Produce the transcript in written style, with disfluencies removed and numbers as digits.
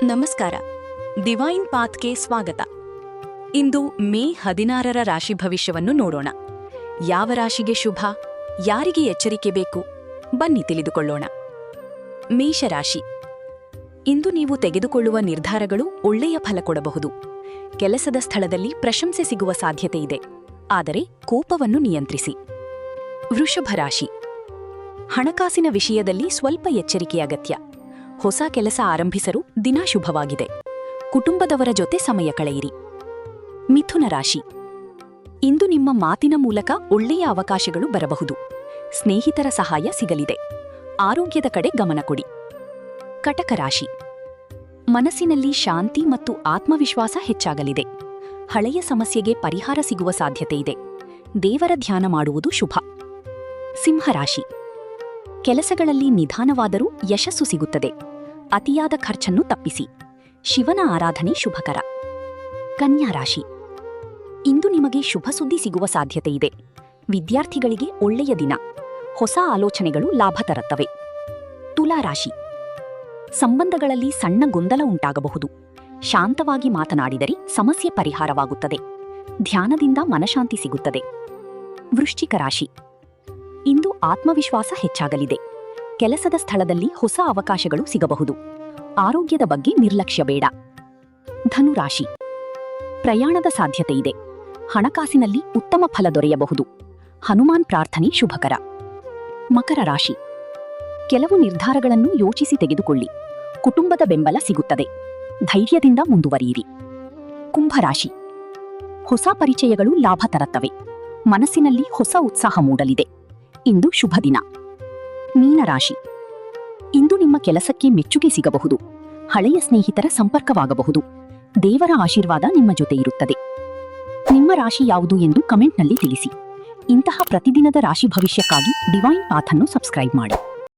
ನಮಸ್ಕಾರ. ಡಿವೈನ್ ಪಾತ್ಗೆ ಸ್ವಾಗತ. ಇಂದು ಮೇ 16ರ ರಾಶಿ ಭವಿಷ್ಯವನ್ನು ನೋಡೋಣ. ಯಾವ ರಾಶಿಗೆ ಶುಭ, ಯಾರಿಗೆ ಎಚ್ಚರಿಕೆ ಬೇಕು, ಬನ್ನಿ ತಿಳಿದುಕೊಳ್ಳೋಣ. ಮೇಷರಾಶಿ. ಇಂದು ನೀವು ತೆಗೆದುಕೊಳ್ಳುವ ನಿರ್ಧಾರಗಳು ಒಳ್ಳೆಯ ಫಲ ಕೊಡಬಹುದು. ಕೆಲಸದ ಸ್ಥಳದಲ್ಲಿ ಪ್ರಶಂಸೆ ಸಿಗುವ ಸಾಧ್ಯತೆ ಇದೆ, ಆದರೆ ಕೋಪವನ್ನು ನಿಯಂತ್ರಿಸಿ. ವೃಷಭ ರಾಶಿ. ಹಣಕಾಸಿನ ವಿಷಯದಲ್ಲಿ ಸ್ವಲ್ಪ ಎಚ್ಚರಿಕೆ ಅಗತ್ಯ. ಹೊಸ ಕೆಲಸ ಆರಂಭಿಸಲು ದಿನ ಶುಭವಾಗಿದೆ. ಕುಟುಂಬದವರ ಜೊತೆ ಸಮಯ ಕಳೆಯಿರಿ. ಮಿಥುನ ರಾಶಿ. ಇಂದು ನಿಮ್ಮ ಮಾತಿನ ಮೂಲಕ ಒಳ್ಳೆಯ ಅವಕಾಶಗಳು ಬರಬಹುದು. ಸ್ನೇಹಿತರ ಸಹಾಯ ಸಿಗಲಿದೆ. ಆರೋಗ್ಯದ ಕಡೆ ಗಮನ ಕೊಡಿ. ಕಟಕ ರಾಶಿ. ಮನಸ್ಸಿನಲ್ಲಿ ಶಾಂತಿ ಮತ್ತು ಆತ್ಮವಿಶ್ವಾಸ ಹೆಚ್ಚಾಗಲಿದೆ. ಹಳೆಯ ಸಮಸ್ಯೆಗೆ ಪರಿಹಾರ ಸಿಗುವ ಸಾಧ್ಯತೆ ಇದೆ. ದೇವರ ಧ್ಯಾನ ಮಾಡುವುದು ಶುಭ. ಸಿಂಹರಾಶಿ. ಕೆಲಸಗಳಲ್ಲಿ ನಿಧಾನವಾದರೂ ಯಶಸ್ಸು ಸಿಗುತ್ತದೆ. ಅತಿಯಾದ ಖರ್ಚನ್ನು ತಪ್ಪಿಸಿ. ಶಿವನ ಆರಾಧನೆ ಶುಭಕರ. ಕನ್ಯಾ ರಾಶಿ. ಇಂದು ನಿಮಗೆ ಶುಭ ಸುದ್ದಿ ಸಿಗುವ ಸಾಧ್ಯತೆ ಇದೆ. ವಿದ್ಯಾರ್ಥಿಗಳಿಗೆ ಒಳ್ಳೆಯ ದಿನ. ಹೊಸ ಆಲೋಚನೆಗಳು ಲಾಭ ತರುತ್ತವೆ. ತುಲಾ ರಾಶಿ. ಸಂಬಂಧಗಳಲ್ಲಿ ಸಣ್ಣ ಗೊಂದಲ ಉಂಟಾಗಬಹುದು. ಶಾಂತವಾಗಿ ಮಾತನಾಡಿದರೆ ಸಮಸ್ಯೆ ಪರಿಹಾರವಾಗುತ್ತದೆ. ಧ್ಯಾನದಿಂದ ಮನಶಾಂತಿ ಸಿಗುತ್ತದೆ. ವೃಶ್ಚಿಕ ರಾಶಿ. ಇಂದು ಆತ್ಮವಿಶ್ವಾಸ ಹೆಚ್ಚಾಗಲಿದೆ. ಕೆಲಸದ ಸ್ಥಳದಲ್ಲಿ ಹೊಸ ಅವಕಾಶಗಳು ಸಿಗಬಹುದು. ಆರೋಗ್ಯದ ಬಗ್ಗೆ ನಿರ್ಲಕ್ಷ್ಯ ಬೇಡ. ಧನುರಾಶಿ. ಪ್ರಯಾಣದ ಸಾಧ್ಯತೆ ಇದೆ. ಹಣಕಾಸಿನಲ್ಲಿ ಉತ್ತಮ ಫಲ ದೊರೆಯಬಹುದು. ಹನುಮಾನ್ ಪ್ರಾರ್ಥನೆ ಶುಭಕರ. ಮಕರ ರಾಶಿ. ಕೆಲವು ನಿರ್ಧಾರಗಳನ್ನು ಯೋಚಿಸಿ ತೆಗೆದುಕೊಳ್ಳಿ. ಕುಟುಂಬದ ಬೆಂಬಲ ಸಿಗುತ್ತದೆ. ಧೈರ್ಯದಿಂದ ಮುಂದುವರಿಯಿರಿ. ಕುಂಭರಾಶಿ. ಹೊಸ ಪರಿಚಯಗಳು ಲಾಭ ತರುತ್ತವೆ. ಮನಸ್ಸಿನಲ್ಲಿ ಹೊಸ ಉತ್ಸಾಹ ಮೂಡಲಿದೆ. ಇಂದು ಶುಭ ದಿನ. ಮೀನರಾಶಿ. ಇಂದು ನಿಮ್ಮ ಕೆಲಸಕ್ಕೆ ಮೆಚ್ಚುಗೆ ಸಿಗಬಹುದು. ಹಳೆಯ ಸ್ನೇಹಿತರ ಸಂಪರ್ಕವಾಗಬಹುದು. ದೇವರ ಆಶೀರ್ವಾದ ನಿಮ್ಮ ಜೊತೆ ಇರುತ್ತದೆ. ನಿಮ್ಮ ರಾಶಿ ಯಾವುದು ಎಂದು ಕಮೆಂಟ್ನಲ್ಲಿ ತಿಳಿಸಿ. ಇಂತಹ ಪ್ರತಿದಿನದ ರಾಶಿ ಭವಿಷ್ಯಕ್ಕಾಗಿ ಡಿವೈನ್ ಪಾಥ್ ಅನ್ನು ಸಬ್ಸ್ಕ್ರೈಬ್ ಮಾಡಿ.